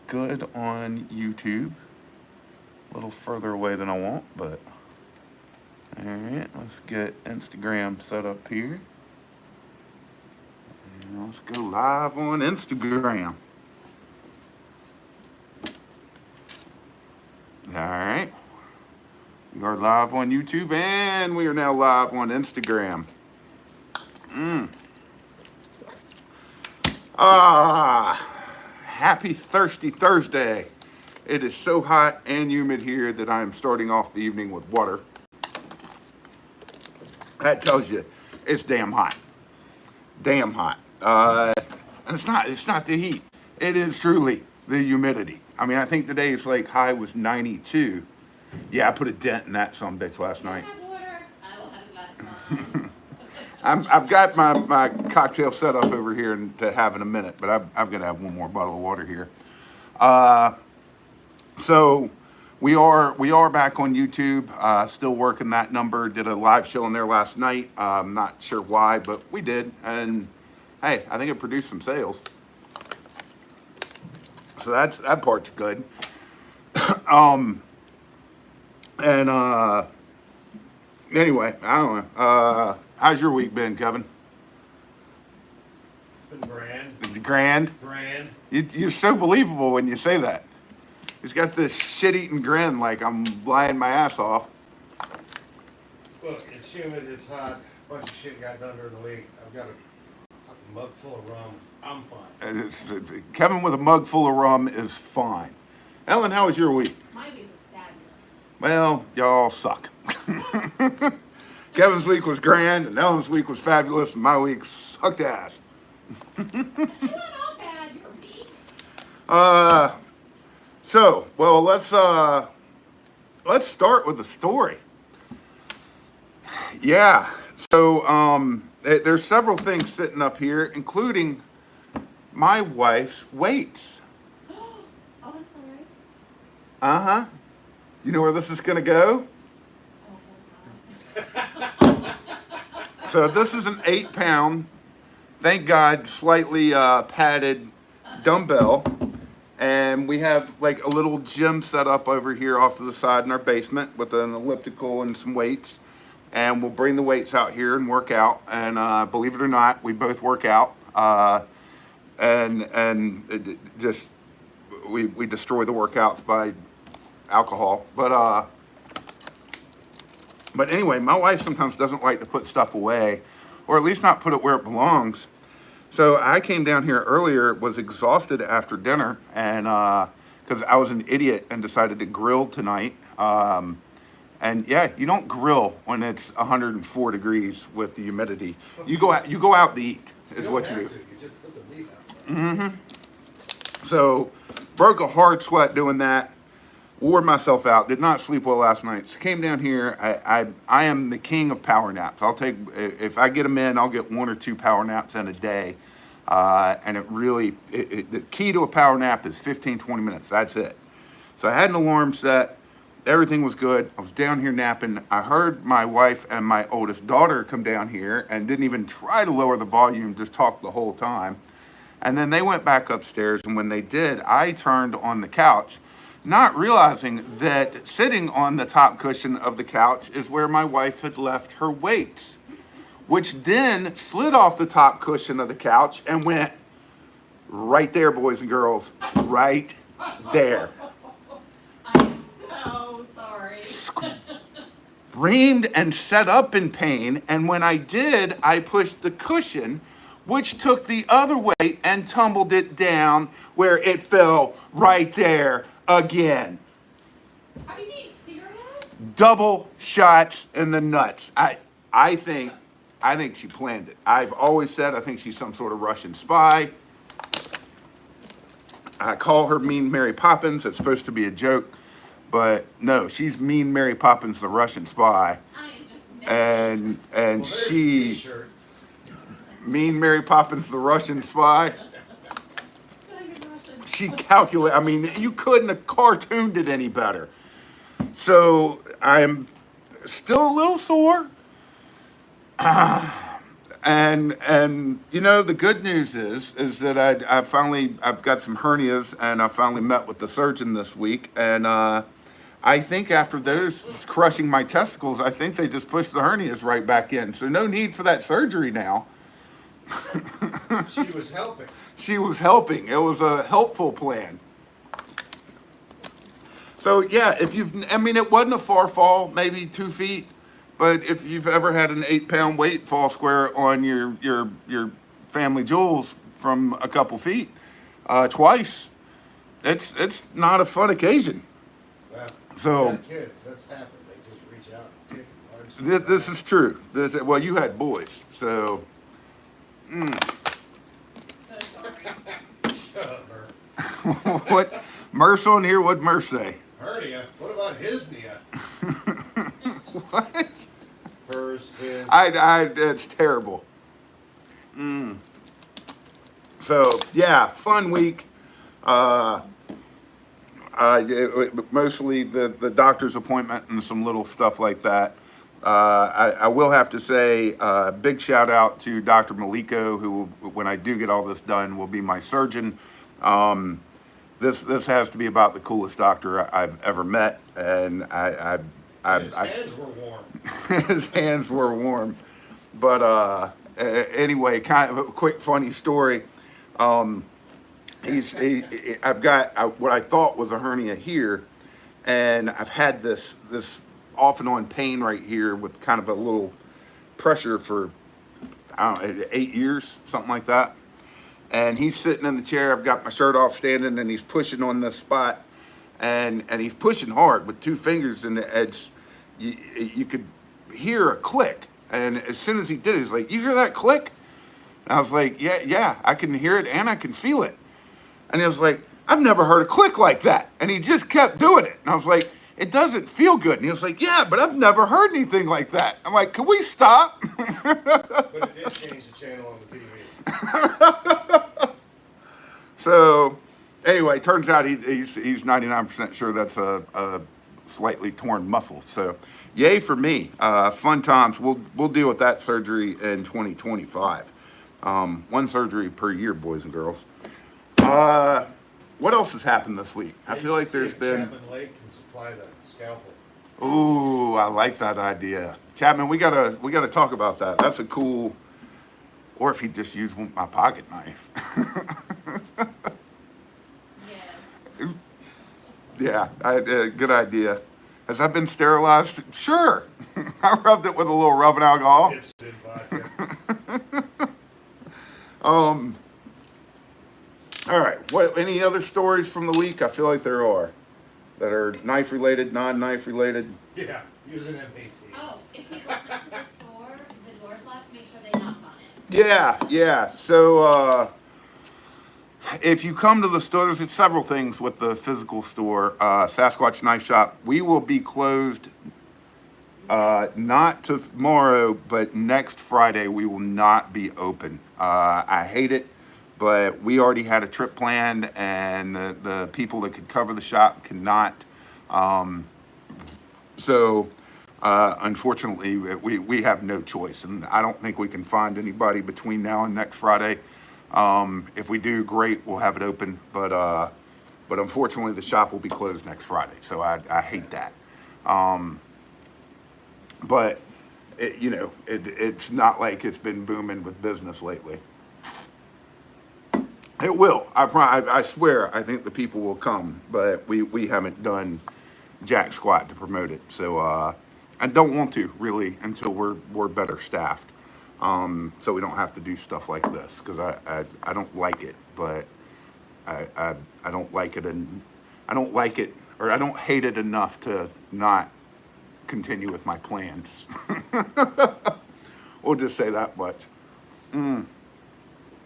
good on YouTube. A little further away than I want, but all right, let's get Instagram set up here. And let's go live on Instagram. All right, we are live on YouTube and we are now live on Instagram. Happy Thirsty Thursday. It is so hot and humid here that I am starting off the evening with water. That tells you it's damn hot. Damn hot. And it's not the heat. It is truly the humidity. I mean, I think today's like high was 92. Yeah, I put a dent in that some bitch last night. Water. I will have a glass of wine. I've got my cocktail set up over here to have in a minute, but I've got to have one more bottle of water here. So we are back on YouTube. Still working that number. Did a live show on there last night. Not sure why, but we did, and hey, I think it produced some sales. So that part's good. Anyway, I don't know. How's your week been, Kevin? Been grand. Grand? You're so believable when you say that. He's got this shit-eating grin like I'm lying my ass off. Look, it's humid, it's hot, a bunch of shit got done during the week. I've got a fucking mug full of rum. I'm fine. Kevin with a mug full of rum is fine. Ellen, how was your week? My week was fabulous. Well, y'all suck. Kevin's week was grand, and Ellen's week was fabulous, and my week sucked ass. You're not all bad. You're weak. So, well, let's start with the story. Yeah. So, there's several things sitting up here, including my wife's weights. Oh, I'm sorry. Uh-huh. You know where this is gonna go? Oh, my God. So this is an 8-pound, thank God, slightly padded dumbbell. And we have like a little gym set up over here off to the side in our basement with an elliptical and some weights. And we'll bring the weights out here and work out. And believe it or not, we both work out. We destroy the workouts by alcohol. But anyway, my wife sometimes doesn't like to put stuff away, or at least not put it where it belongs. So I came down here earlier, was exhausted after dinner, and because I was an idiot and decided to grill tonight. And yeah, you don't grill when it's 104 degrees with the humidity. You go out to eat is what you do. You just put the meat outside. So broke a hard sweat doing that. Wore myself out. Did not sleep well last night. So came down here. I am the king of power naps. I'll take, if I get them in, I'll get 1 or 2 power naps in a day. And the key to a power nap is 15, 20 minutes. That's it. So I had an alarm set. Everything was good. I was down here napping. I heard my wife and my oldest daughter come down here and didn't even try to lower the volume, just talked the whole time. And then they went back upstairs. And when they did, I turned on the couch, not realizing that sitting on the top cushion of the couch is where my wife had left her weights, which then slid off the top cushion of the couch and went right there, boys and girls, right there. I am so sorry. Screamed and set up in pain, and when I did, I pushed the cushion, which took the other weight and tumbled it down where it fell right there again. Are you being serious? Double shots in the nuts. I think she planned it. I've always said I think she's some sort of Russian spy. I call her Mean Mary Poppins. It's supposed to be a joke, but no, she's Mean Mary Poppins, the Russian spy. I am just messing. And Well, there's your she, t-shirt. Mean Mary Poppins, the Russian spy. Good on your Russian. She calculated. I mean, you couldn't have cartooned it any better. So I'm still a little sore. And you know, the good news is that I've got some hernias, and I finally met with the surgeon this week, and I think after those crushing my testicles, I think they just pushed the hernias right back in. So no need for that surgery now. She was helping. She was helping. It was a helpful plan. So yeah, I mean, it wasn't a far fall, maybe 2 feet, but if you've ever had an 8-pound weight fall square on your family jewels from a couple feet, twice, it's not a fun occasion. Well, So- you got kids, that's happened. They just reach out and kick and punch. This is true. Well, you had boys, so So sorry. Shut up, Murph. what Merce on here? What'd Merce say? Hernia? What about his nia? What? Hers, his. It's terrible. So yeah, fun week. Mostly the doctor's appointment and some little stuff like that. I will have to say, big shout out to Dr. Maliko, who, when I do get all this done, will be my surgeon. This has to be about the coolest doctor I've ever met, and His hands were warm. his hands were warm. But anyway, kind of a quick funny story. I've got what I thought was a hernia here, and I've had this off and on pain right here with kind of a little pressure for, I don't know, 8 years, something like that. And he's sitting in the chair. I've got my shirt off, standing, and he's pushing on this spot, and he's pushing hard with 2 fingers, and it's you could hear a click. And as soon as he did it, he's like, "You hear that click?" And I was like, "Yeah, I can hear it and I can feel it." And he was like, "I've never heard a click like that." And he just kept doing it. And I was like, "It doesn't feel good." And he was like, "Yeah, but I've never heard anything like that." I'm like, "Can we stop?" But it did change the channel on the TV. So anyway, turns out he's 99% sure that's a slightly torn muscle. So yay for me. Fun times. We'll deal with that surgery in 2025. 1 surgery per year, boys and girls. What else has happened this week? I feel like there's been. Chapman Lake can supply the scalpel. Ooh, I like that idea. Chapman, we gotta talk about that. That's a cool. Or if he just used my pocket knife. Yeah. Yeah, good idea. Has that been sterilized? Sure. I rubbed it with a little rubbing alcohol. Dipstick vodka. All right. What? Any other stories from the week? I feel like there are that are knife related, non-knife related. Yeah, use an MAT. Oh, if we go into the store, the door's locked, make sure they knock on it. Yeah. So if you come to the store, there's several things with the physical store, Sasquatch Knife Shop. We will be closed not tomorrow, but next Friday we will not be open. I hate it, but we already had a trip planned, and the people that could cover the shop cannot. So unfortunately, we have no choice, and I don't think we can find anybody between now and next Friday. If we do, great, we'll have it open, but unfortunately the shop will be closed next Friday, so I hate that. But it's not like it's been booming with business lately. It will. I swear. I think the people will come, but we haven't done jack squat to promote it. So I don't want to really until we're better staffed. So we don't have to do stuff like this, because I don't like it, but I don't like it, and I don't like it, or I don't hate it enough to not continue with my plans. We'll just say that much.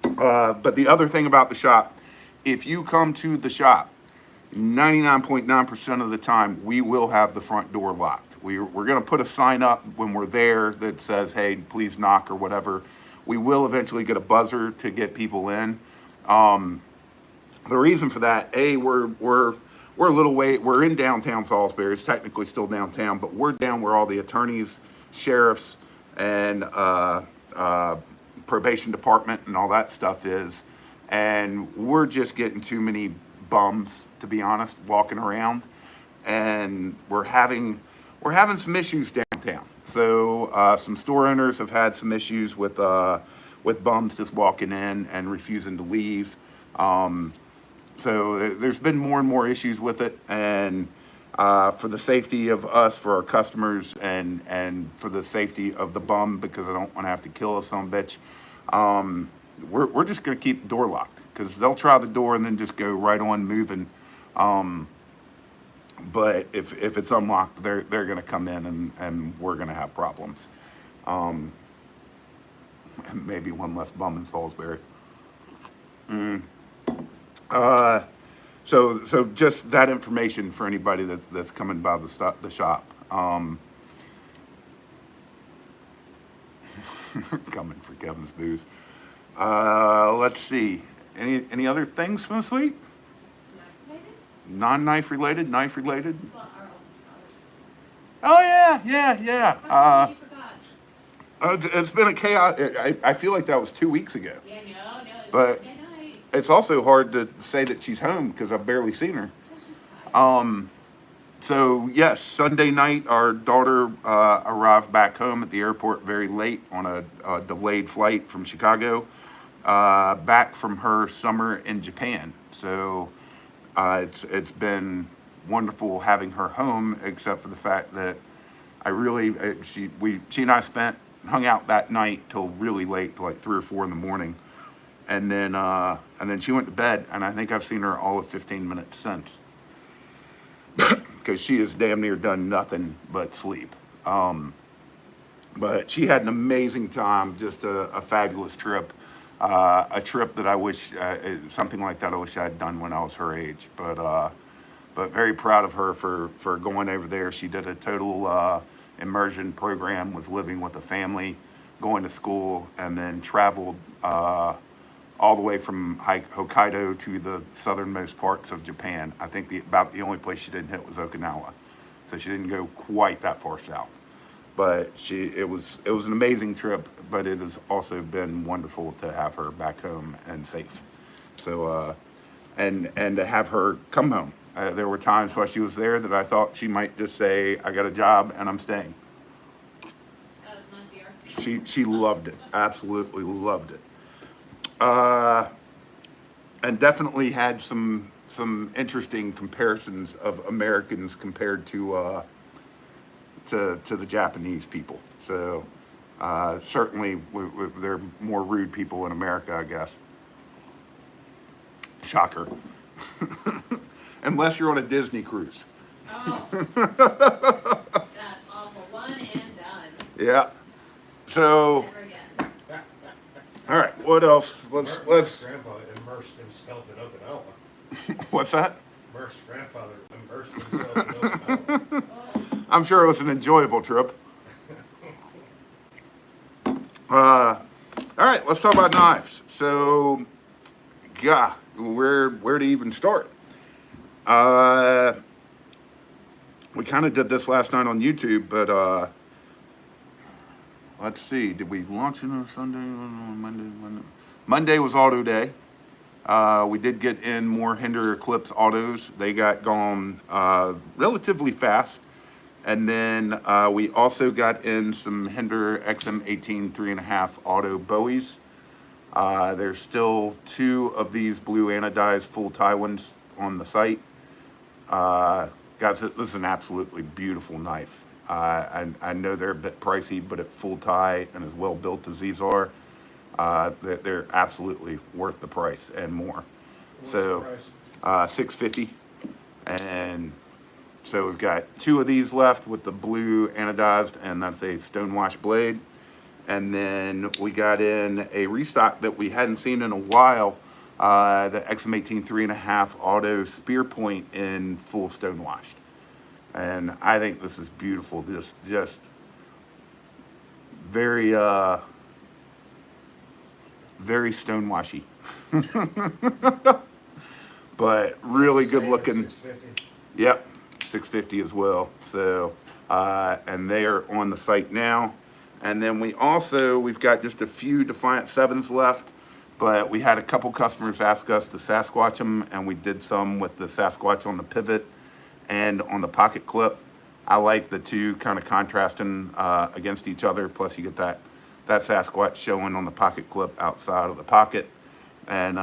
But the other thing about the shop, if you come to the shop, 99.9% of the time, we will have the front door locked. We're going to put a sign up when we're there that says, "Hey, please knock," or whatever. We will eventually get a buzzer to get people in. The reason for that, we're a little way. We're in downtown Salisbury. It's technically still downtown, but we're down where all the attorneys, sheriffs, and probation department and all that stuff is. And we're just getting too many bums, to be honest, walking around. And we're having some issues downtown. So some store owners have had some issues with bums just walking in and refusing to leave. So there's been more and more issues with it, and for the safety of us, for our customers, and for the safety of the bum, because I don't want to have to kill a son of a bitch, we're just going to keep the door locked, because they'll try the door and then just go right on moving. But if it's unlocked, they're going to come in, and we're going to have problems. Maybe one less bum in Salisbury. So just that information for anybody that's coming by the shop. Coming for Kevin's booze. Let's see. Any other things from this week? Knife Non-knife related, related? knife related. Well, our old scholarship. Oh yeah. How come you forgot? It's been a chaos. I feel like that was 2 weeks ago. Yeah, no, it's But- Sunday night. It's also hard to say that she's home because I've barely seen her. She's tired. So yes, Sunday night our daughter arrived back home at the airport very late on a delayed flight from Chicago, back from her summer in Japan. So it's been wonderful having her home, except for the fact that she and I hung out that night till really late, till like 3 or 4 in the morning, and then she went to bed, and I think I've seen her all of 15 minutes since. Because she has damn near done nothing but sleep. But she had an amazing time, just a fabulous trip. A trip that I wish, something like that I wish I had done when I was her age. But very proud of her for going over there. She did a total immersion program, was living with a family, going to school, and then traveled all the way from Hokkaido to the southernmost parts of Japan. I think about the only place she didn't hit was Okinawa, so she didn't go quite that far south. But it was an amazing trip. But it has also been wonderful to have her back home and safe. So and to have her come home. There were times while she was there that I thought she might just say, "I got a job and I'm staying." That was my fear. She loved it, absolutely loved it. And definitely had some interesting comparisons of Americans compared to the Japanese people. So certainly they're more rude people in America, I guess. Shocker. Unless you're on a Disney cruise. Oh. That's awful. One and done. Yeah. So, Never again. all right. What else? Let's. Grandpa immersed himself in Okinawa. What's that? Merce's grandfather immersed himself in Okinawa. Oh. I'm sure it was an enjoyable trip. All right, let's talk about knives. So, yeah, where to even start? We kind of did this last night on YouTube, but let's see. Did we launch it on Sunday? Monday? Monday was auto day. We did get in more Hinder Eclipse autos. They got gone relatively fast. And then we also got in some Hinder XM18 3.5 auto Bowies. There's still 2 of these blue anodized full tie ones on the site. Guys, this is an absolutely beautiful knife. I know they're a bit pricey, but at full tie and as well built as these are, they're absolutely worth the price and more. So, $650, and so we've got 2 of these left with the blue anodized, and that's a stonewash blade. And then we got in a restock that we hadn't seen in a while, the XM18 3.5 auto spear point in full stonewashed. And I think this is beautiful. Just very very stonewashy. But really good looking. 650. Yep, $650 as well. So, and they are on the site now. And then we've got just a few Defiant 7s left, but we had a couple customers ask us to Sasquatch them, and we did some with the Sasquatch on the pivot and on the pocket clip. I like the two kind of contrasting against each other. Plus, you get that Sasquatch showing on the pocket clip outside of the pocket. And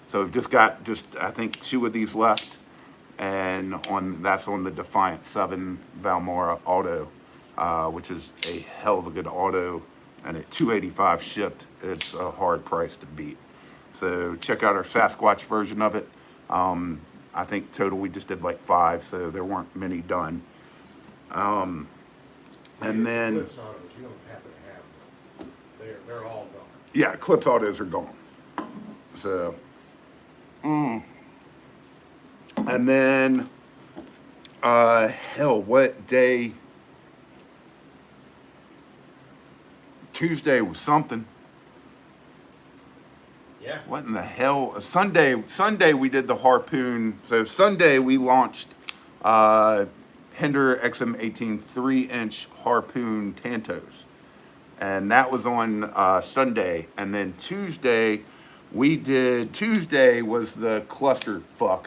so we've just got I think 2 of these left, and that's on the Defiant 7 Valmora auto, which is a hell of a good auto. And at $285 shipped, it's a hard price to beat. So check out our Sasquatch version of it. I think total we just did like 5, so there weren't many done. And then Clips autos, you don't happen to have them. They're all gone. yeah, Clips autos are gone. So, and then hell, what day? Tuesday was something. Yeah. What in the hell? Sunday we did the Harpoon. So Sunday we launched Hinder XM18 3-inch Harpoon Tantos. And that was on Sunday. And then Tuesday was the clusterfuck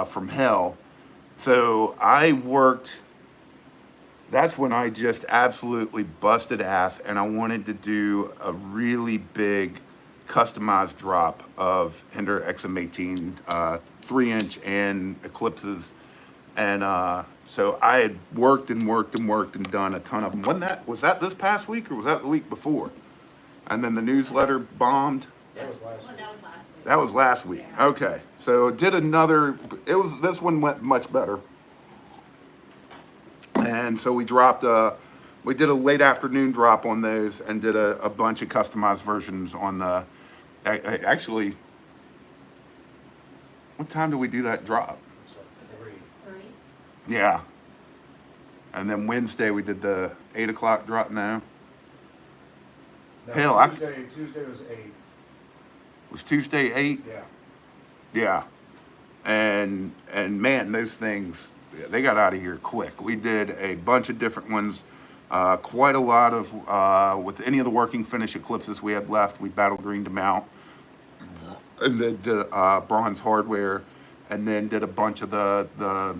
from hell. So I worked, that's when I just absolutely busted ass, and I wanted to do a really big customized drop of Hinder XM18 3-inch and Eclipses. And so I had worked and done a ton of them. Was that this past week, or was that the week before? And then the newsletter bombed. That was last Well, week. that was last week. That was last week. Okay. So did another, this one went much better. And so we did a late afternoon drop on those, and did a bunch of customized versions on actually, what time did we do that drop? It's like 3. 3. Yeah. And then Wednesday we did the 8 o'clock drop now. No, Hell, Tuesday was 8. Was Tuesday 8? Yeah. Yeah. And man, those things, they got out of here quick. We did a bunch of different ones, quite a lot of, with any of the working finish Eclipses we had left, we battle greened them out. And then did bronze hardware, and then did a bunch of the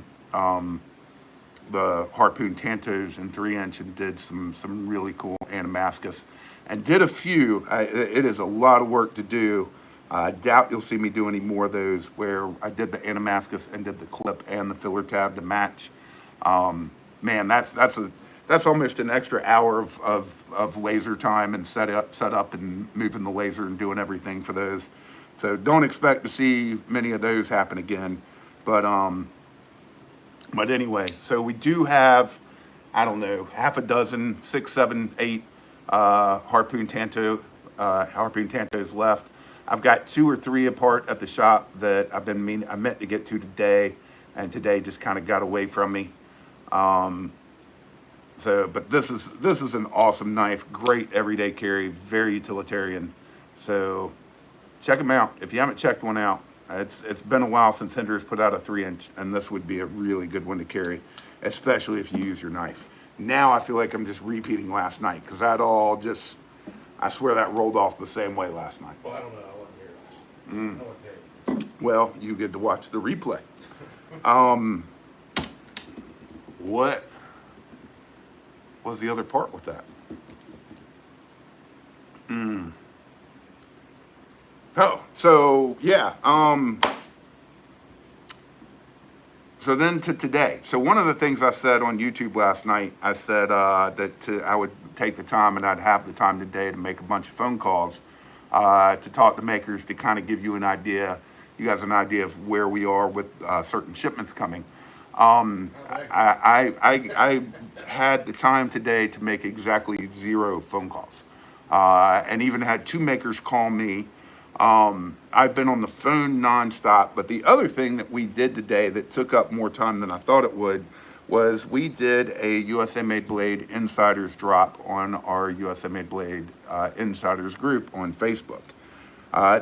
Harpoon Tantos in 3-inch, and did some really cool Animascus, and did a few. It is a lot of work to do. I doubt you'll see me do any more of those where I did the Animascus and did the clip and the filler tab to match. Man, that's almost an extra hour of laser time and set up and moving the laser and doing everything for those. So don't expect to see many of those happen again. But anyway, so we do have, I don't know, half a dozen, 6, 7, 8 Harpoon Tantos left. I've got 2 or 3 apart at the shop that I meant to get to today, and today just kind of got away from me. But this is an awesome knife, great everyday carry, very utilitarian. So check them out if you haven't checked one out. It's been a while since Hinder's put out a 3-inch, and this would be a really good one to carry, especially if you use your knife. Now I feel like I'm just repeating last night, because I swear that rolled off the same way last night. Well, I don't know. I wasn't here last night. I know what day. Well, you get to watch the replay. What was the other part with that? Oh, so yeah. So then to today. So one of the things I said on YouTube last night, I said that I would take the time, and I'd have the time today to make a bunch of phone calls to talk to makers, to kind of give you guys an idea of where we are with certain shipments coming. I had the time today to make exactly 0 phone calls, and even had 2 makers call me. I've been on the phone nonstop, but the other thing that we did today that took up more time than I thought it would was we did a USA Made Blade Insiders drop on our USA Made Blade Insiders group on Facebook.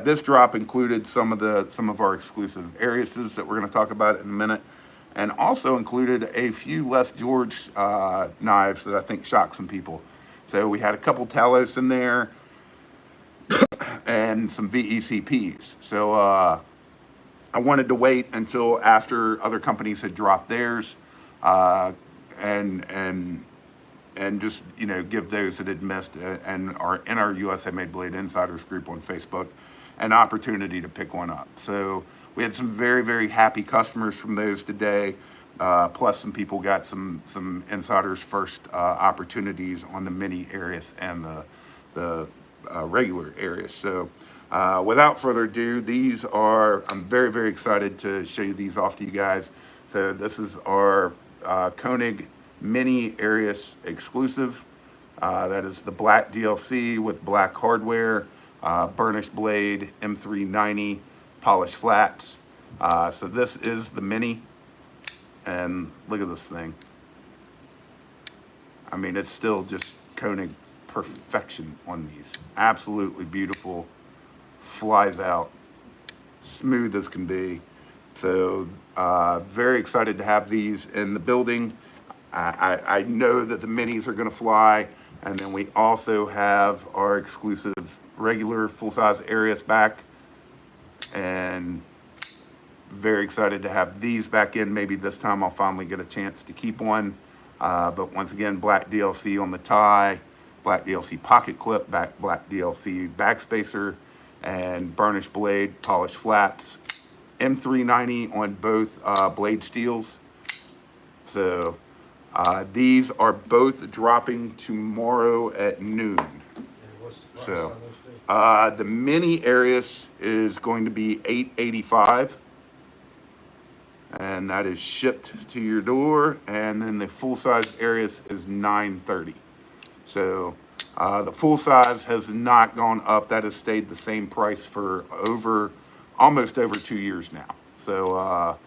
This drop included some of our exclusive Ariuses that we're going to talk about in a minute, and also included a few Les George knives that I think shocked some people. So we had a couple Talos in there and some VECPs. So I wanted to wait until after other companies had dropped theirs, uh, and just give those that had missed and are in our USA Made Blade Insiders group on Facebook an opportunity to pick one up. So we had some very, very happy customers from those today. Plus, some people got some insiders first opportunities on the mini Arius and the regular Arius. So without further ado, I'm very, very excited to show you these off to you guys. So this is our Koenig Mini Arius exclusive. That is the black DLC with black hardware, burnished blade, M390, polished flats. So this is the Mini, and look at this thing. I mean, it's still just Koenig perfection on these. Absolutely beautiful, flies out, smooth as can be. So very excited to have these in the building. I know that the minis are going to fly, and then we also have our exclusive regular full-size Arius back, and very excited to have these back in. Maybe this time I'll finally get a chance to keep one. But once again, black DLC on the tie, black DLC pocket clip, black DLC backspacer, and burnished blade, polished flats, M390 on both blade steels. So these are both dropping tomorrow at noon. And what's the price So on those two? the mini Arius is going to be $885, and that is shipped to your door. And then the full size Arius is $930. So the full size has not gone up. That has stayed the same price for almost over 2 years now. So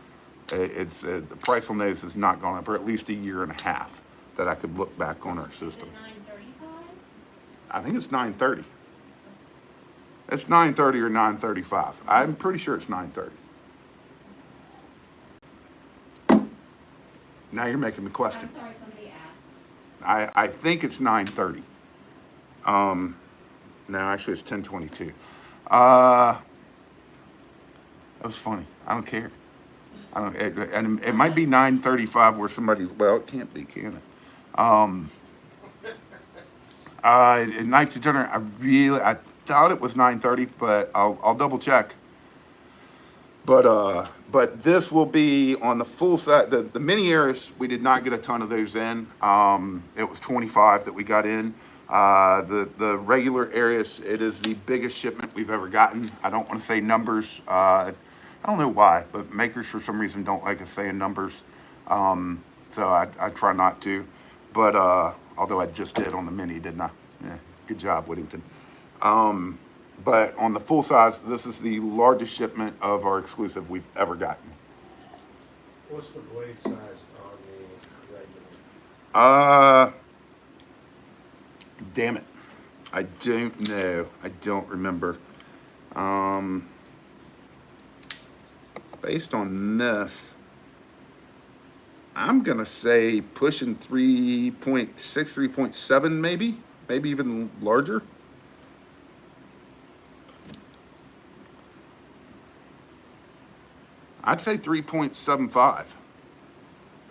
it's the price on those has not gone up for at least a year and a half that I could look back on our Is system. it 9:35? I think it's 930. It's 930 or 935. I'm pretty sure it's 930. Now you're making me question. I'm sorry, somebody asked. I think it's 930. No, actually it's 1022. That was funny. I don't care. I don't. And it might be 935 where somebody. Well, it can't be, can it? Knife Degenerate. I thought it was 930, but I'll double check. But this will be on the full set. The mini Arius, we did not get a ton of those in. It was 25 that we got in. The regular Arius, it is the biggest shipment we've ever gotten. I don't want to say numbers. I don't know why, but makers for some reason don't like us saying numbers. So I try not to. But although I just did on the mini, didn't I? Yeah, good job, Whittington. But on the full size, this is the largest shipment of our exclusive we've ever gotten. What's the blade size on the regular? Damn it. I don't know. I don't remember. Based on this, I'm going to say pushing 3.6, 3.7 maybe even larger. I'd say 3.75.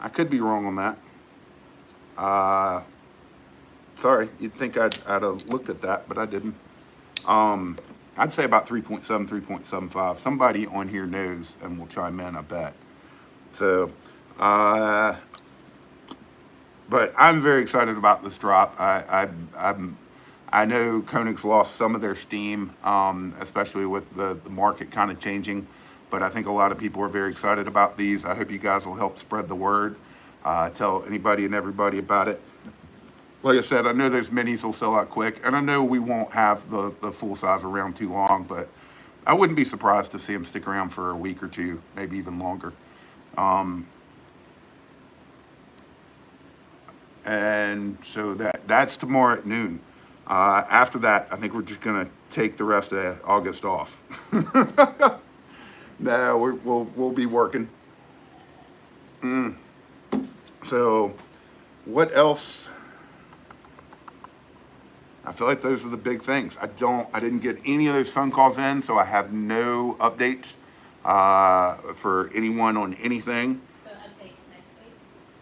I could be wrong on that. Sorry, you'd think I'd have looked at that, but I didn't. I'd say about 3.7, 3.75. Somebody on here knows and will chime in, I bet. So, but I'm very excited about this drop. I know Koenig's lost some of their steam, especially with the market kind of changing. But I think a lot of people are very excited about these. I hope you guys will help spread the word. Tell anybody and everybody about it. Like I said, I know those minis will sell out quick, and I know we won't have the full size around too long, but I wouldn't be surprised to see them stick around for a week or two, maybe even longer. And so that's tomorrow at noon. After that, I think we're just gonna take the rest of August off. No, we'll be working. So, what else? I feel like those are the big things. I didn't get any of those phone calls in, so I have no updates for anyone on anything. So updates next week?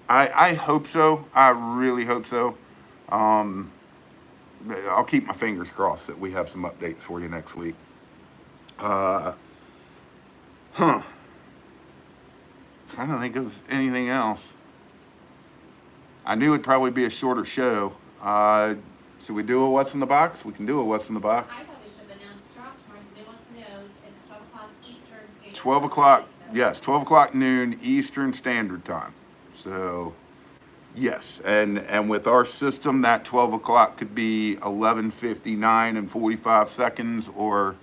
I hope so. I really hope so. Um, I'll keep my fingers crossed that we have some updates for you next week. Uh, huh. Trying to think of anything else. I knew it'd probably be a shorter show. Should we do a What's in the Box? We can do a What's in the Box. I probably should have announced drop tomorrow, so they wants to know it's 12 o'clock Eastern Standard 12 Time. o'clock, So- yes, 12 o'clock noon Eastern Standard Time. So, yes, and with our system, that 12 o'clock could be 11:59 and 45 seconds, or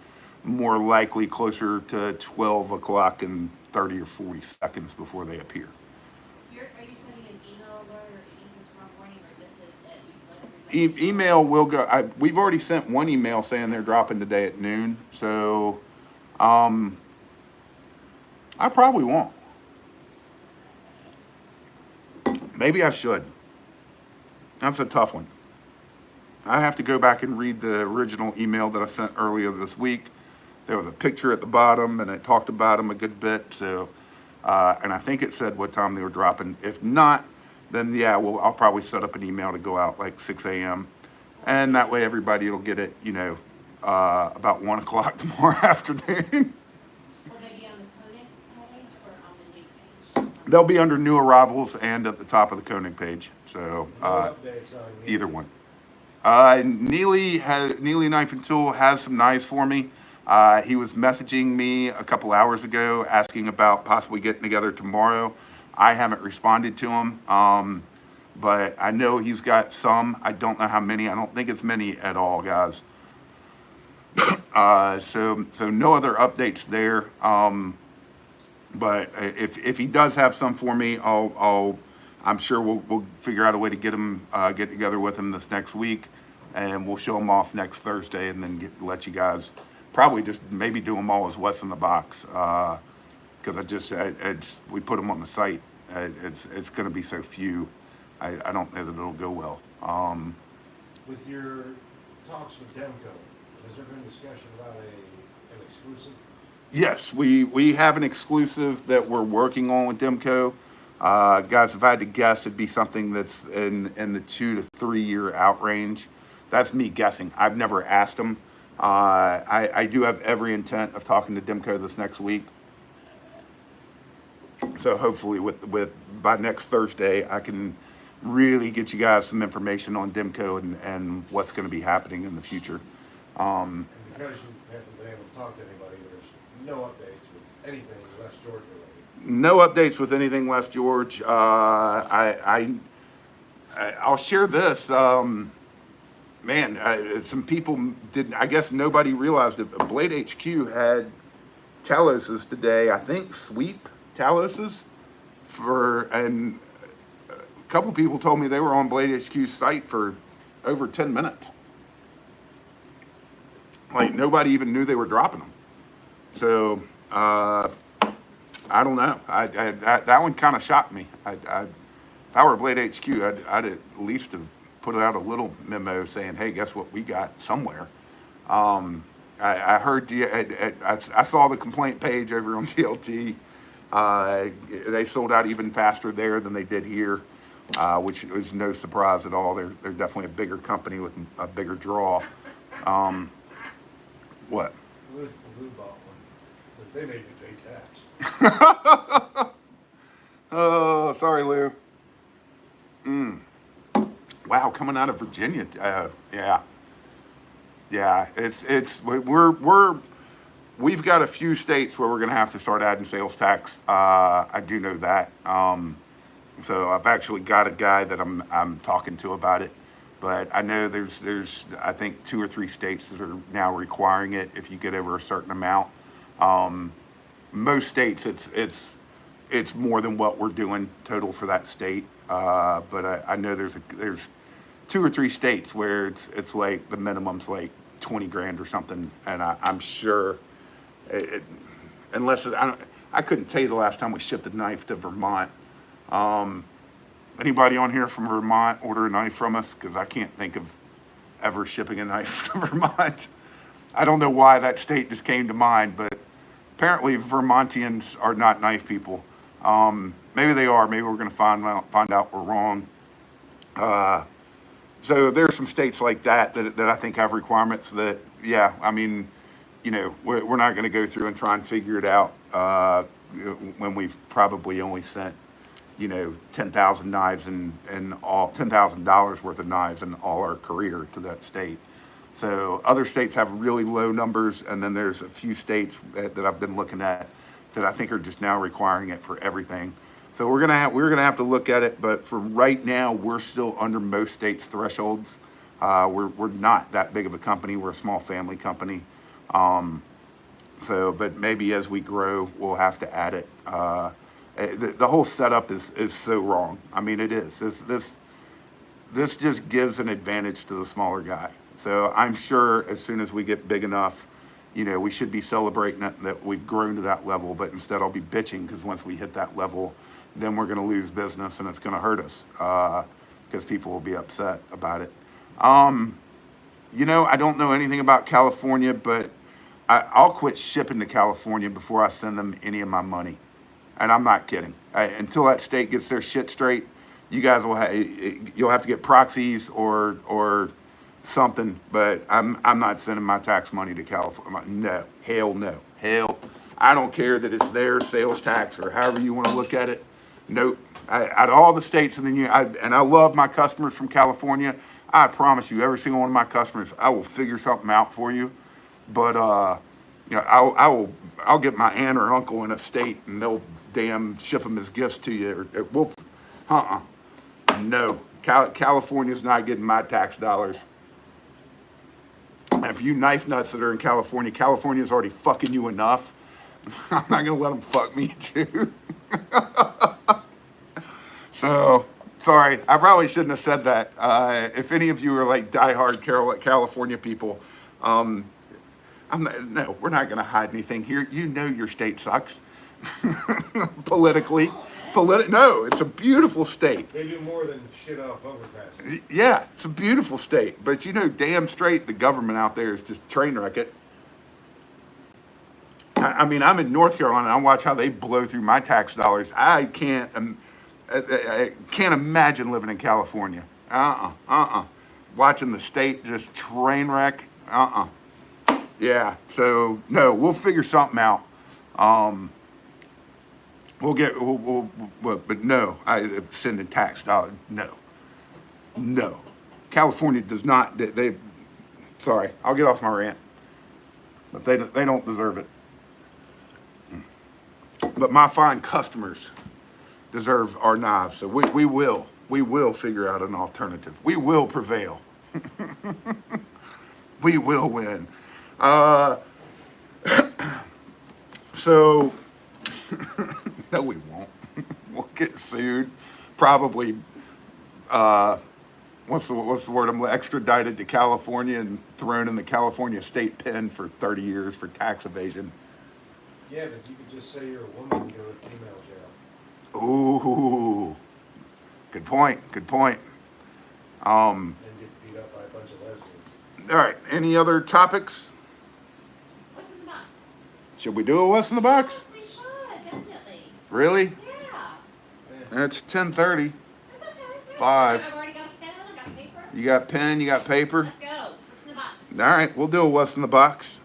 more likely closer to 12 o'clock and 30 or 40 seconds before they appear. Are you sending an email alert or anything tomorrow morning, or this is it? You let everybody know? Email will go. We've already sent one email saying they're dropping today at noon. So, I probably won't. Maybe I should. That's a tough one. I have to go back and read the original email that I sent earlier this week. There was a picture at the bottom, and it talked about them a good bit. So, and I think it said what time they were dropping. If not, then yeah, well, I'll probably set up an email to go out like 6 a.m. And that way everybody will get it, about 1 o'clock tomorrow afternoon. Will they be on the Koenig page or on the new page? They'll be under new arrivals and at the top of the Koenig page. So, No updates on either one. Neely Knife and Tool has some knives for me. He was messaging me a couple hours ago asking about possibly getting together tomorrow. I haven't responded to him, but I know he's got some. I don't know how many. I don't think it's many at all, guys. So no other updates there. But if he does have some for me, I'm sure we'll figure out a way to get together with him this next week, and we'll show him off next Thursday, and then let you guys probably just maybe do them all as What's in the Box, because we put them on the site. It's going to be so few. I don't know that it'll go well. With your talks with Demco, has there been discussion about an exclusive? Yes, we have an exclusive that we're working on with Demco. Guys, if I had to guess, it'd be something that's in the 2 to 3 year out range. That's me guessing. I've never asked them. I do have every intent of talking to Demco this next week. So hopefully with by next Thursday, I can really get you guys some information on Demco and what's going to be happening in the future. And because you haven't been able to talk to anybody, there's no updates with anything Les George related. No updates with anything Les George. I'll share this. Some people didn't. I guess nobody realized it. Blade HQ had Talos's today. I think sweep Talos's and a couple people told me they were on Blade HQ's site for over 10 minutes. Like nobody even knew they were dropping them. So I don't know. That one kind of shocked me. If I were Blade HQ, I'd at least have put out a little memo saying, "Hey, guess what? We got somewhere." I heard I saw the complaint page over on TLT. They sold out even faster there than they did here, which was no surprise at all. They're definitely a bigger company with a bigger draw. What? Lou bought one. So they made me pay tax. Oh, sorry, Lou. Wow, coming out of Virginia. Yeah. We've got a few states where we're going to have to start adding sales tax. I do know that. So I've actually got a guy that I'm talking to about it. But I know there's I think 2 or 3 states that are now requiring it if you get over a certain amount. Most states it's more than what we're doing total for that state. But I know there's 2 or 3 states where it's like the minimum's like 20 grand or something, and I'm sure I couldn't tell you the last time we shipped a knife to Vermont. Anybody on here from Vermont order a knife from us? Because I can't think of ever shipping a knife to Vermont. I don't know why that state just came to mind, but apparently Vermontians are not knife people. Maybe they are. Maybe we're going to find out we're wrong. So there are some states like that I think have requirements that, yeah, I mean, we're not going to go through and try and figure it out when we've probably only sent, 10,000 knives and all $10,000 worth of knives in all our career to that state. So other states have really low numbers, and then there's a few states that I've been looking at that I think are just now requiring it for everything. So we're gonna have to look at it, but for right now, we're still under most states' thresholds. We're not that big of a company. We're a small family company. But maybe as we grow, we'll have to add it. The whole setup is so wrong. I mean, it is. This just gives an advantage to the smaller guy. So I'm sure as soon as we get big enough, we should be celebrating that we've grown to that level. But instead, I'll be bitching because once we hit that level, then we're going to lose business and it's going to hurt us because people will be upset about it. I don't know anything about California, but I'll quit shipping to California before I send them any of my money. And I'm not kidding. Until that state gets their shit straight, you guys you'll have to get proxies or something. But I'm not sending my tax money to California. No, hell. I don't care that it's their sales tax or however you want to look at it. Nope. Out of all the states in the union, and I love my customers from California. I promise you, every single one of my customers, I will figure something out for you. But I'll get my aunt or uncle in a state, and they'll damn ship them as gifts to you. No, California's not getting my tax dollars. And for you knife nuts that are in California, California's already fucking you enough. I'm not gonna let them fuck me too. So, sorry, I probably shouldn't have said that. If any of you are like diehard California people, no, we're not going to hide anything here. Your state sucks. Politically. No, it's a beautiful state. They do more than shit off overpasses. Yeah, it's a beautiful state. But damn straight the government out there is just train wreck it. I mean, I'm in North Carolina. I watch how they blow through my tax dollars. I can't imagine living in California. Watching the state just train wreck. Yeah. So no, we'll figure something out. But no, I sending tax dollars. No. California does not. Sorry, I'll get off my rant. But they don't deserve it. But my fine customers deserve our knives. So we will figure out an alternative. We will prevail. We will win. So no, we won't. We'll get sued. Probably. What's the word? I'm extradited to California and thrown in the California state pen for 30 years for tax evasion. Yeah, but you could just say you're a woman and go to female jail. Ooh, good point. And get beat up by a bunch of lesbians. All right. Any other topics? What's in the box? Should we do a What's in the Box? We should, definitely. Really? Yeah. It's 10:30. That's okay. 5. I've already got a pen, I got paper. You got pen. You got paper. Let's go. What's in the box? All right. We'll do a What's in the Box.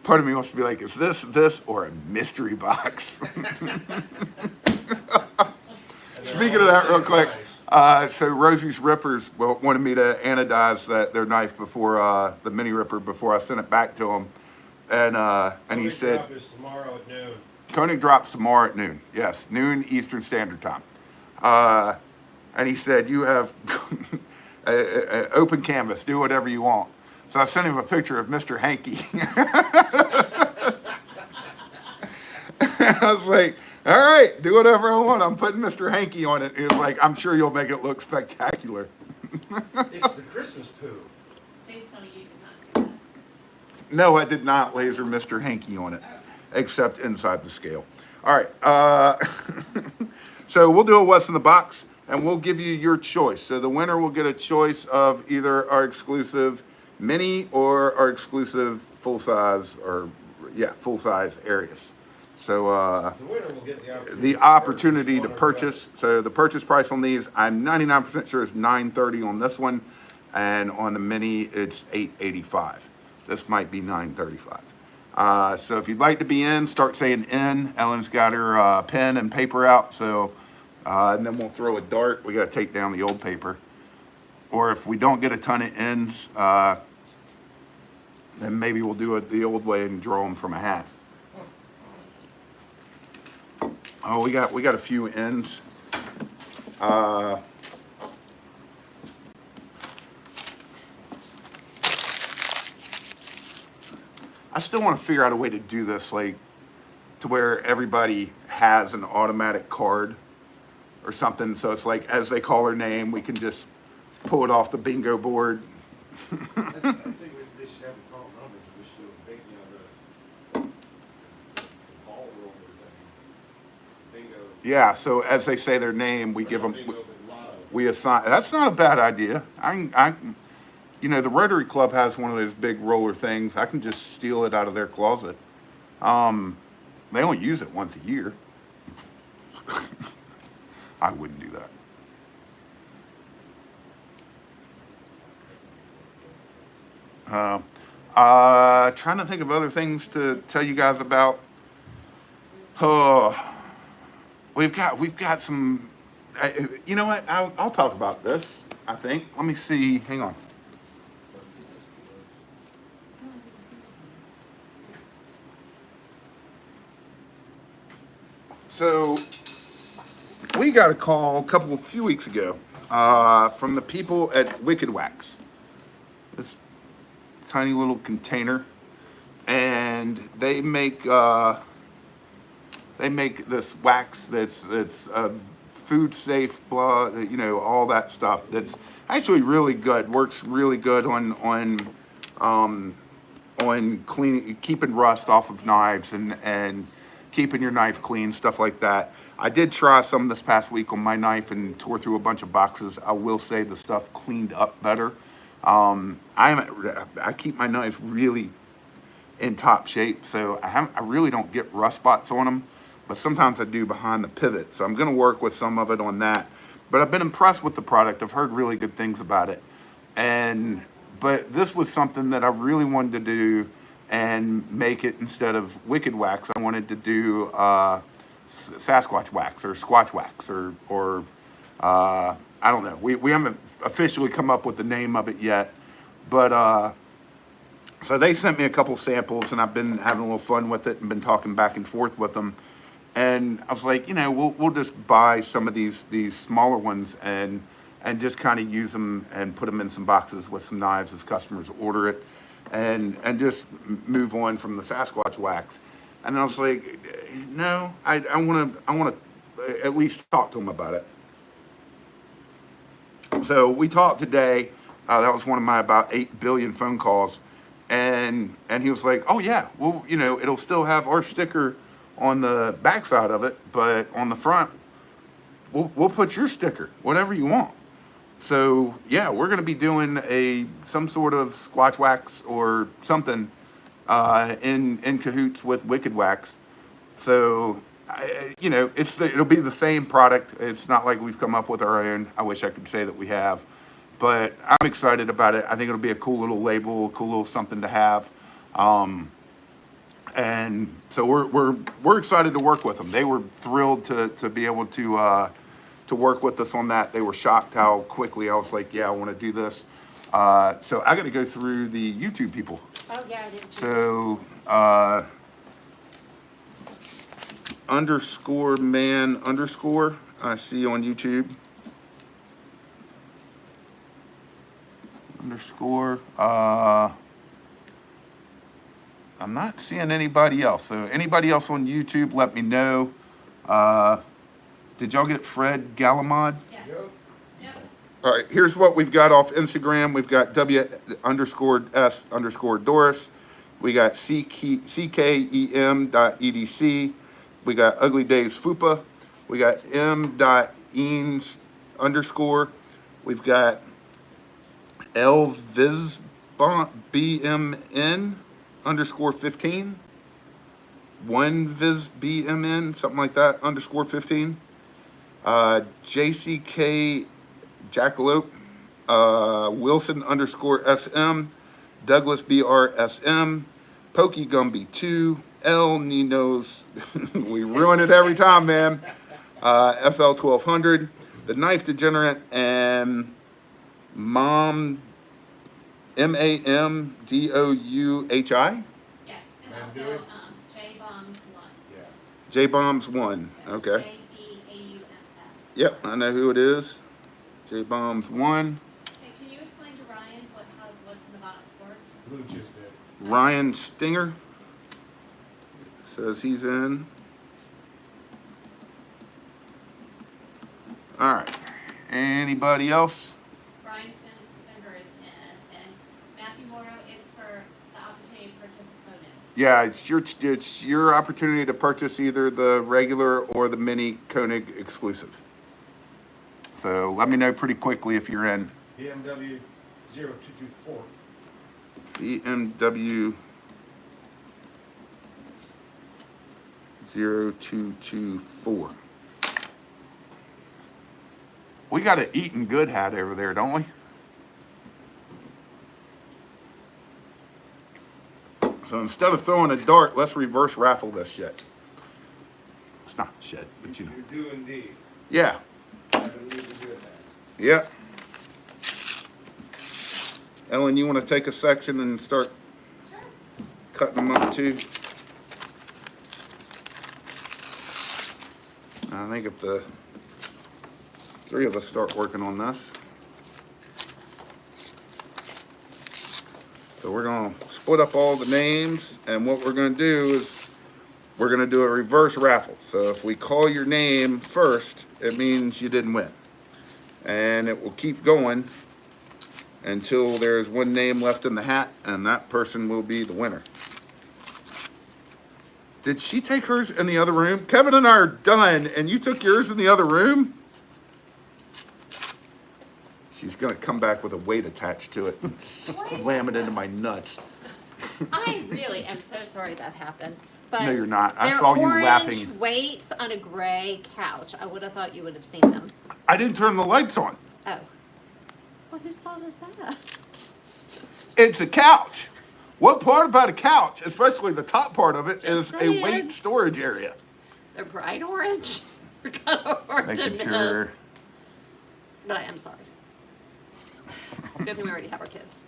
Part of me wants to be like, is this, or a mystery box? Speaking of that, real quick. So Rosie's Rippers wanted me to anodize their knife before the mini ripper before I sent it back to him, and he said Drop is tomorrow at noon. Koenig drops tomorrow at noon. Yes, noon Eastern Standard Time. And he said you have open canvas, do whatever you want. So I sent him a picture of Mr. Hanky. I was like, all right, do whatever I want. I'm putting Mr. Hanky on it. He was like, I'm sure you'll make it look spectacular. It's the Christmas poo. Please tell me you did not do that. No, I did not laser Mr. Hanky on it, except inside the scale. All right. So we'll do a What's in the Box. and we'll give you your choice. So the winner will get a choice of either our exclusive mini or our exclusive full size, or full size Arius. So The winner will get the opportunity to purchase. So the purchase price on these, I'm 99% sure is $930 on this one, and on the mini it's $885. This might be $935. So if you'd like to be in, start saying in. Ellen's got her pen and paper out. So and then we'll throw a dart. We got to take down the old paper. Or if we don't get a ton of ends, then maybe we'll do it the old way and draw them from a hat. Oh, we got a few ends. I still want to figure out a way to do this, like, to where everybody has an automatic card or something. So it's like, as they call their name, we can just pull it off the bingo board. I think they should have call numbers. We should do a big, the ball roller thing. Bingo. Yeah, so as they say their name, we give them, Bingo, but lotto. we assign. That's not a bad idea. The Rotary Club has one of those big roller things. I can just steal it out of their closet. They only use it once a year. I wouldn't do that. Trying to think of other things to tell you guys about. We've got some. You know what? I'll talk about this. I think. Let me see. Hang on. So we got a call a few weeks ago from the people at Wicked Wax. This tiny little container, and they make this wax that's food safe, blah, all that stuff. That's actually really good. Works really good on cleaning, keeping rust off of knives and keeping your knife clean, stuff like that. I did try some this past week on my knife and tore through a bunch of boxes. I will say the stuff cleaned up better. I keep my knives really in top shape, so I really don't get rust spots on them, but sometimes I do behind the pivot. So I'm going to work with some of it on that. But I've been impressed with the product. I've heard really good things about it. But this was something that I really wanted to do and make it, instead of Wicked Wax, I wanted to do Sasquatch wax or Squatch wax or I don't know. We haven't officially come up with the name of it yet, but so they sent me a couple samples, and I've been having a little fun with it and been talking back and forth with them. And I was like, we'll just buy some of these smaller ones and just kind of use them and put them in some boxes with some knives as customers order it, and just move on from the Sasquatch wax. And I was like, no, I want to at least talk to them about it. So we talked today. That was one of my about 8 billion phone calls, and he was like, "Oh yeah, well, it'll still have our sticker on the backside of it, but on the front, we'll put your sticker, whatever you want." So yeah, we're going to be doing some sort of Squatch wax or something in cahoots with Wicked Wax. So it'll be the same product. It's not like we've come up with our own. I wish I could say that we have, but I'm excited about it. I think it'll be a cool little label, cool little something to have. And so we're excited to work with them. They were thrilled to be able to work with us on that. They were shocked how quickly I was like, yeah, I want to do this. So I got to go through the YouTube people. Oh, yeah, I did. So _man_ I see on YouTube. I'm not seeing anybody else. So anybody else on YouTube, let me know. Did y'all get Fred Gallimard? Yes. Yep. Yep. All right, here's what we've got off Instagram. We've got W_S_Doris. We got CKEM.EDC. We got Ugly Dave's Fupa. We got M.Eanes underscore. We've got LVizBMN underscore 15. 1VizBMN, something like that, underscore 15. JCK Jackalope, Wilson underscore SM, Douglas BRSM, Pokey Gumby 2, L Ninos, we ruin it every time, man. FL 1200, The Knife Degenerate, and Mom MAMDOUHI. Yes, and Madam also, Dewey? J-Bombs1. Yeah. J Bombs 1. Okay. J-B-A-U-M-S. Yep, I know who it is. J Bombs 1. Hey, can you explain to Ryan what's in the box works? Blue just did. Ryan Stinger says he's in. All right. Anybody else? Brian Stinger is in, and Matthew Morrow is for the opportunity to purchase a Conan. Yeah, it's your opportunity to purchase either the regular or the mini Koenig exclusive. So let me know pretty quickly if you're in. BMW 0224. BMW 0224. We got an Eating Good hat over there, don't we? So instead of throwing a dart, let's reverse raffle this shit. It's not shit, but you know. You do indeed. Yeah. I believe you do that. Yeah. Ellen, you want to take a section and start Sure. cutting them up too? I think if the three of us start working on this. So we're going to split up all the names, and what we're going to do is we're going to do a reverse raffle. So if we call your name first, it means you didn't win. And it will keep going until there's one name left in the hat, and that person will be the winner. Did she take hers in the other room? Kevin and I are done, and you took yours in the other room? She's gonna come back with a weight attached to it and slam it into my nuts. I really am so sorry that happened. But No, you're not. I they're saw you orange laughing. weights on a gray couch. I would have thought you would have seen them. I didn't turn the lights on. Oh. Well, whose fault is that? It's a couch. What part about a couch, especially the top part of it, is Just a saying. weight storage area? They're bright orange. They're kind of hard Making to sure. miss. But I am sorry. Good thing we already have our kids.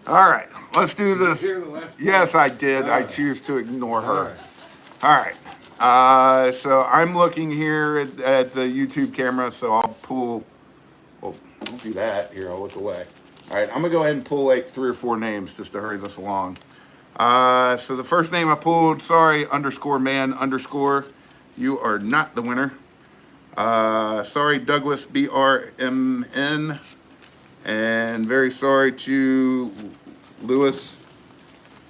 All right, let's do this. Hear the left? Yes, I did. I Alright. choose to ignore her. Alright. All right. So I'm looking here at the YouTube camera, so I'll pull. Well, don't do that. Here, I'll look away. All right, I'm gonna go ahead and pull like 3 or 4 names just to hurry this along. So the first name I pulled, sorry, underscore man underscore. You are not the winner. Sorry, Douglas BRMN. And very sorry to Lewis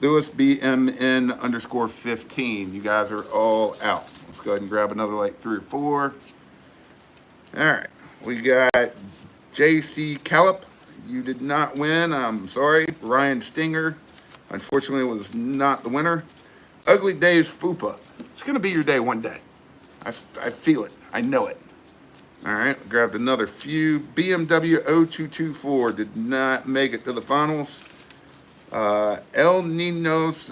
BMN underscore 15. You guys are all out. Let's go ahead and grab another like 3 or 4. All right, we got JC Callip. You did not win. I'm sorry. Ryan Stinger, unfortunately, was not the winner. Ugly Dave's Fupa. It's gonna be your day one day. I feel it. I know it. All right, grabbed another few. BMW 0224 did not make it to the finals. El Ninos,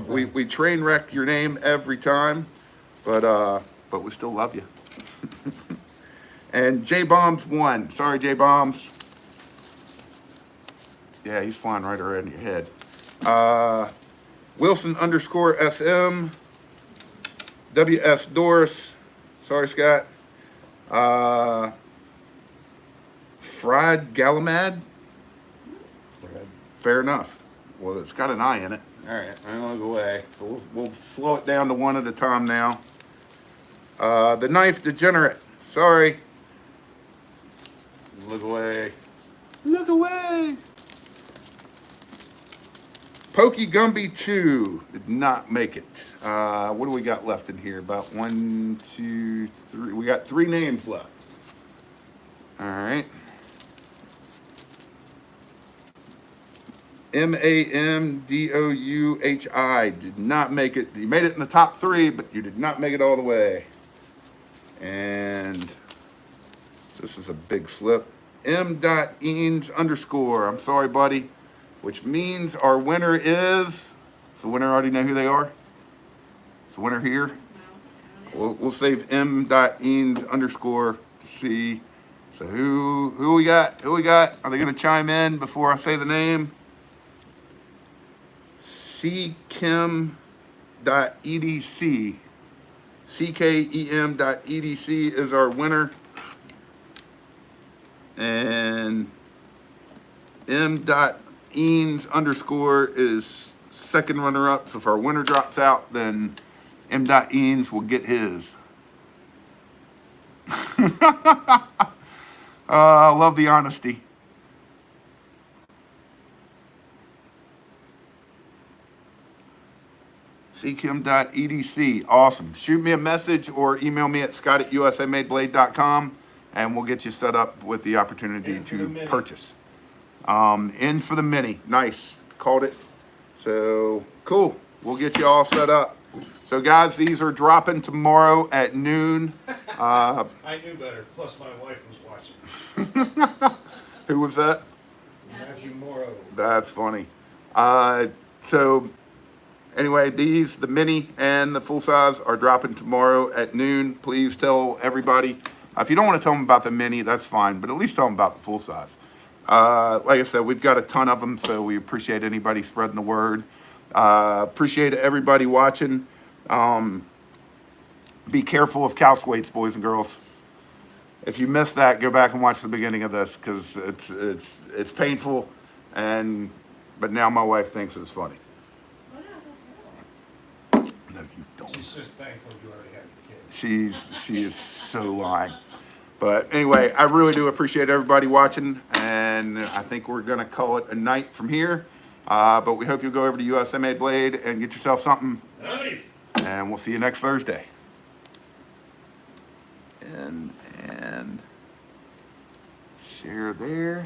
we train wreck your name every time, but we still love you. And J Bombs won. Sorry, J Bombs. Yeah, he's flying right around your head. Wilson underscore SM. WS Doris. Sorry, Scott. Fried Galamad. Fair enough. Well, it's got an I in it. All right, I'm gonna go away. So we'll slow it down to one at a time now. The Knife Degenerate. Sorry. Look away. Look away. Pokey Gumby 2 did not make it. What do we got left in here? About 1, 2, 3. We got 3 names left. All right. Mamdouhi did not make it. You made it in the top 3, but you did not make it all the way. And this is a big slip. M.Eanes _. I'm sorry, buddy. Which means our winner is. Does the winner already know who they are? Is the winner here? No, I don't know. We'll save M.Eanes _ to see. So who we got? Who we got? Are they going to chime in before I say the name? ckem.edc. ckem.edc is our winner. And M.Eanes _ is second runner up. So if our winner drops out, then M.Eanes will get his. I love the honesty. ckem.edc. Awesome. Shoot me a message or email me at scott@usamadeblade.com and we'll get you set up with the opportunity In for the to mini. purchase. In for the mini. Nice. Called it. So cool. We'll get you all set up. So guys, these are dropping tomorrow at noon. I knew better. Plus, my wife was watching. Who was that? Matthew Morrow. That's funny. So anyway, these, the mini and the full size, are dropping tomorrow at noon. Please tell everybody. If you don't want to tell them about the mini, that's fine, but at least tell them about the full size. Like I said, we've got a ton of them, so we appreciate anybody spreading the word. Appreciate everybody watching. Be careful of couch weights, boys and girls. If you missed that, go back and watch the beginning of this because it's painful, but now my wife thinks it's funny. Oh, no, that's terrible. No, you don't. She's just thankful you already have your kids. She is so lying. But anyway, I really do appreciate everybody watching, and I think we're gonna call it a night from here. But we hope you'll go over to USA Made Blade and get yourself something, Knife. and we'll see you next Thursday. And share there.